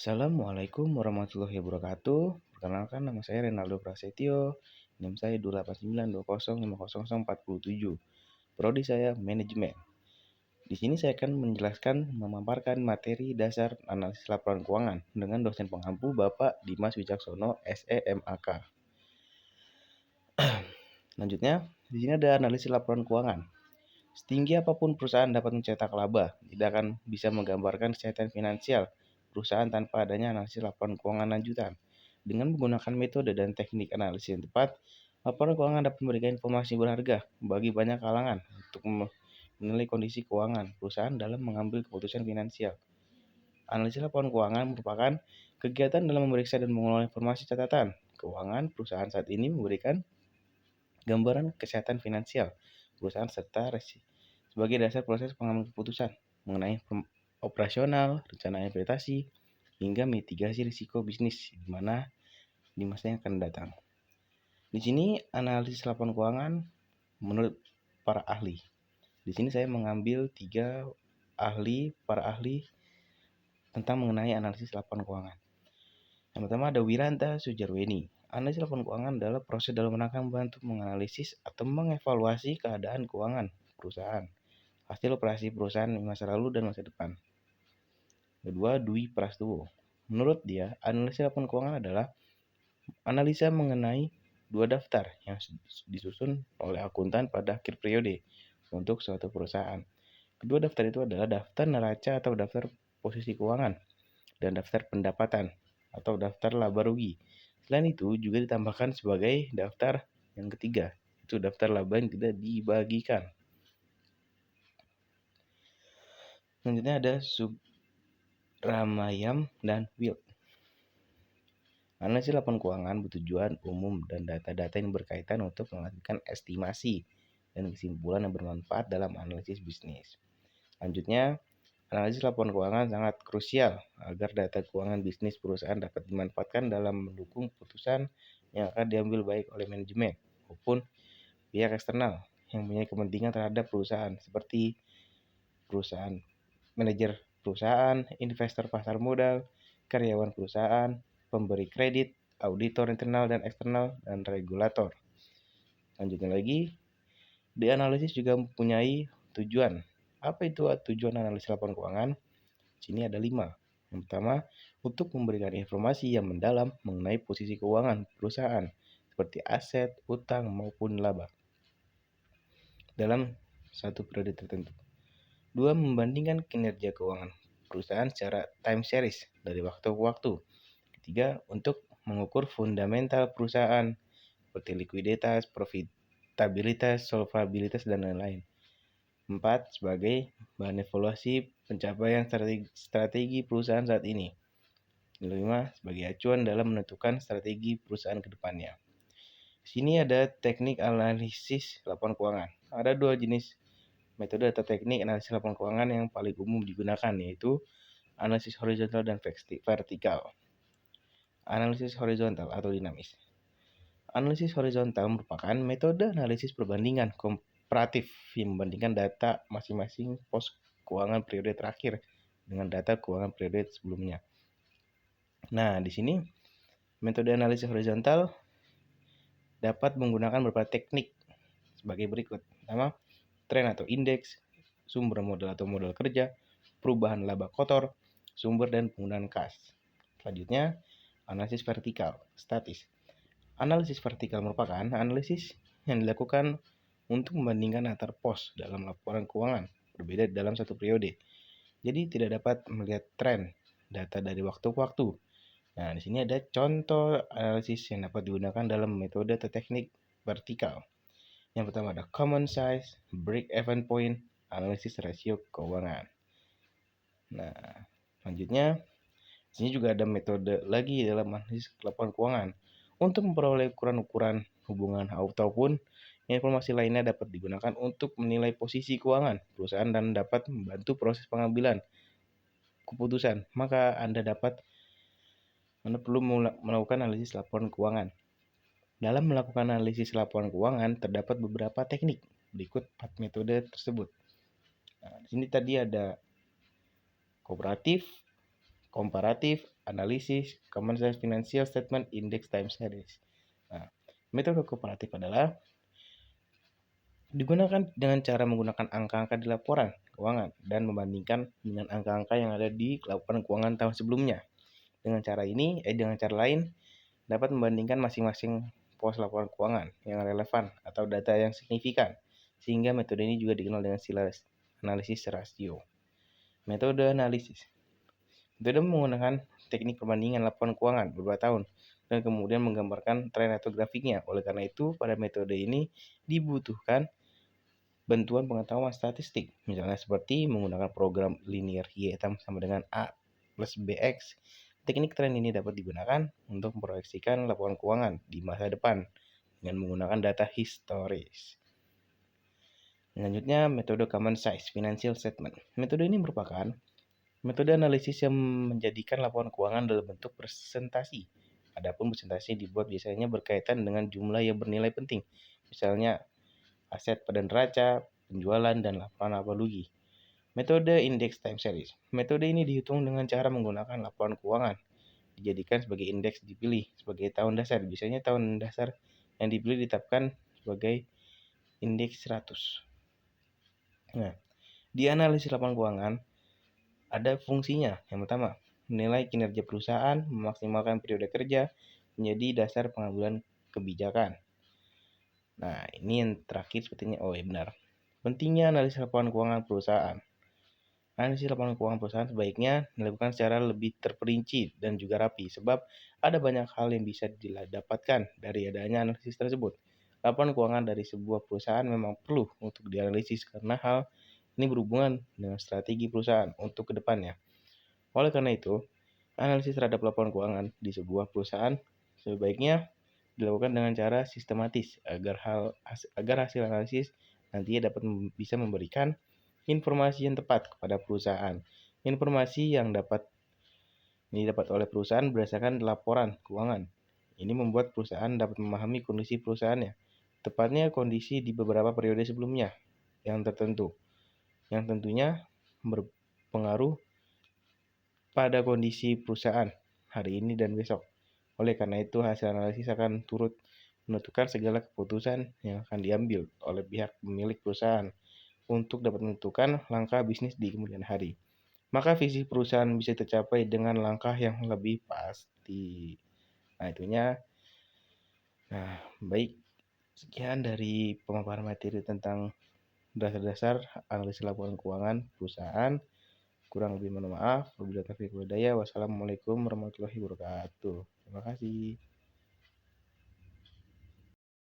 Assalamualaikum warahmatullahi wabarakatuh. Perkenalkan, nama saya Renaldo Prasetyo. NIM saya 28920505047. Prodi saya manajemen. Di sini saya akan menjelaskan memaparkan materi dasar analisis laporan keuangan dengan dosen pengampu Bapak Dimas Wicaksono, SEMAK. Selanjutnya, di sini ada analisis laporan keuangan. Setinggi apapun perusahaan dapat mencetak laba, tidak akan bisa menggambarkan kesehatan finansial perusahaan tanpa adanya analisis laporan keuangan lanjutan. Dengan menggunakan metode dan teknik analisis yang tepat, laporan keuangan dapat memberikan informasi berharga bagi banyak kalangan untuk menilai kondisi keuangan perusahaan dalam mengambil keputusan finansial. Analisis laporan keuangan merupakan kegiatan dalam memeriksa dan mengelola informasi catatan keuangan perusahaan saat ini, memberikan gambaran kesehatan finansial perusahaan serta sebagai dasar proses pengambilan keputusan mengenai operasional, rencana investasi, hingga mitigasi risiko bisnis di masa yang akan datang. Di sini analisis laporan keuangan menurut para ahli. Di sini saya mengambil para ahli tentang mengenai analisis laporan keuangan. Yang pertama ada Wiranta Sujarweni. Analisis laporan keuangan adalah proses dalam rangka membantu menganalisis atau mengevaluasi keadaan keuangan perusahaan, hasil operasi perusahaan di masa lalu dan masa depan. Kedua, Dwi Prastowo. Menurut dia, analisis laporan keuangan adalah analisa mengenai dua daftar yang disusun oleh akuntan pada akhir periode untuk suatu perusahaan. Kedua daftar itu adalah daftar neraca atau daftar posisi keuangan dan daftar pendapatan atau daftar laba rugi. Selain itu juga ditambahkan sebagai daftar yang ketiga, itu daftar laba yang tidak dibagikan. Selanjutnya ada Subramayam dan Will. Analisis laporan keuangan bertujuan umum dan data-data yang berkaitan untuk menghasilkan estimasi dan kesimpulan yang bermanfaat dalam analisis bisnis. Selanjutnya, analisis laporan keuangan sangat krusial agar data keuangan bisnis perusahaan dapat dimanfaatkan dalam mendukung keputusan yang akan diambil baik oleh manajemen maupun pihak eksternal yang mempunyai kepentingan terhadap perusahaan seperti perusahaan, manajer perusahaan, investor pasar modal, karyawan perusahaan, pemberi kredit, auditor internal dan eksternal, dan regulator. Selanjutnya lagi, dianalisis juga mempunyai tujuan. Apa itu tujuan analisis laporan keuangan? Sini ada 5. Yang pertama, untuk memberikan informasi yang mendalam mengenai posisi keuangan perusahaan, seperti aset, utang, maupun laba dalam satu periode tertentu. 2. Membandingkan kinerja keuangan perusahaan secara time series dari waktu ke waktu. 3. Untuk mengukur fundamental perusahaan seperti likuiditas, profitabilitas, solvabilitas, dan lain-lain. 4. Sebagai bahan evaluasi pencapaian strategi perusahaan saat ini. 5. Sebagai acuan dalam menentukan strategi perusahaan ke depannya. Di sini ada teknik analisis laporan keuangan. Ada 2 jenis metode atau teknik analisis laporan keuangan yang paling umum digunakan, yaitu analisis horizontal dan vertikal. Analisis horizontal atau dinamis. Analisis horizontal merupakan metode analisis perbandingan komparatif yang membandingkan data masing-masing pos keuangan periode terakhir dengan data keuangan periode sebelumnya. Nah, di sini metode analisis horizontal dapat menggunakan beberapa teknik sebagai berikut. Pertama, tren atau indeks, sumber modal atau modal kerja, perubahan laba kotor, sumber dan penggunaan kas. Selanjutnya, analisis vertikal, statis. Analisis vertikal merupakan analisis yang dilakukan untuk membandingkan antar pos dalam laporan keuangan berbeda dalam satu periode. Jadi tidak dapat melihat tren data dari waktu ke waktu. Nah, di sini ada contoh analisis yang dapat digunakan dalam metode atau teknik vertikal. Yang pertama ada common size, break-even point, analisis rasio keuangan. Nah, selanjutnya di sini juga ada metode lagi dalam analisis laporan keuangan. Untuk memperoleh ukuran-ukuran hubungan ataupun informasi lainnya dapat digunakan untuk menilai posisi keuangan perusahaan dan dapat membantu proses pengambilan keputusan. Maka Anda perlu melakukan analisis laporan keuangan. Dalam melakukan analisis laporan keuangan terdapat beberapa teknik. Berikut 4 metode tersebut. Nah, di sini tadi ada kooperatif, Comparative Analysis Common Sense Financial Statement Index Time Series. Nah, metode komparatif adalah digunakan dengan cara menggunakan angka-angka di laporan keuangan dan membandingkan dengan angka-angka yang ada di laporan keuangan tahun sebelumnya. Dengan cara lain dapat membandingkan masing-masing pos laporan keuangan yang relevan atau data yang signifikan. Sehingga metode ini juga dikenal dengan analisis rasio. Metode analisis. Metode menggunakan teknik perbandingan laporan keuangan beberapa tahun dan kemudian menggambarkan tren atau grafiknya. Oleh karena itu, pada metode ini dibutuhkan bantuan pengetahuan statistik, misalnya seperti menggunakan program linear Y sama dengan A plus BX. Teknik tren ini dapat digunakan untuk memproyeksikan laporan keuangan di masa depan dengan menggunakan data historis. Selanjutnya, metode Common Size Financial Statement. Metode ini merupakan metode analisis yang menjadikan laporan keuangan dalam bentuk presentasi. Adapun presentasi dibuat biasanya berkaitan dengan jumlah yang bernilai penting, misalnya aset pada neraca, penjualan, dan laporan laba rugi. Metode Index Time Series. Metode ini dihitung dengan cara menggunakan laporan keuangan. Dijadikan sebagai indeks dipilih sebagai tahun dasar. Biasanya tahun dasar yang dipilih ditetapkan sebagai indeks 100. Nah, di analisis laporan keuangan ada fungsinya. Yang pertama, menilai kinerja perusahaan, memaksimalkan periode kerja, menjadi dasar pengambilan kebijakan. Nah, ini yang terakhir sepertinya. Oh ya, benar. Pentingnya analisis laporan keuangan perusahaan. Analisis laporan keuangan perusahaan sebaiknya dilakukan secara lebih terperinci dan juga rapi, sebab ada banyak hal yang bisa didapatkan dari adanya analisis tersebut. Laporan keuangan dari sebuah perusahaan memang perlu untuk dianalisis karena hal ini berhubungan dengan strategi perusahaan untuk kedepannya. Oleh karena itu, analisis terhadap laporan keuangan di sebuah perusahaan sebaiknya dilakukan dengan cara sistematis agar hasil analisis nantinya dapat bisa memberikan informasi yang tepat kepada perusahaan. Informasi yang didapat oleh perusahaan berdasarkan laporan keuangan. Ini membuat perusahaan dapat memahami kondisi perusahaannya, tepatnya kondisi di beberapa periode sebelumnya yang tertentu, yang tentunya berpengaruh pada kondisi perusahaan hari ini dan besok. Oleh karena itu, hasil analisis akan turut menentukan segala keputusan yang akan diambil oleh pihak pemilik perusahaan untuk dapat menentukan langkah bisnis di kemudian hari. Maka visi perusahaan bisa tercapai dengan langkah yang lebih pasti. Nah, itunya. Nah, baik. Sekian dari pemaparan materi tentang dasar-dasar analisis laporan keuangan perusahaan. Kurang lebih mohon maaf. Wabillahi taufiq wal hidayah. Wassalamualaikum warahmatullahi wabarakatuh. Terima kasih.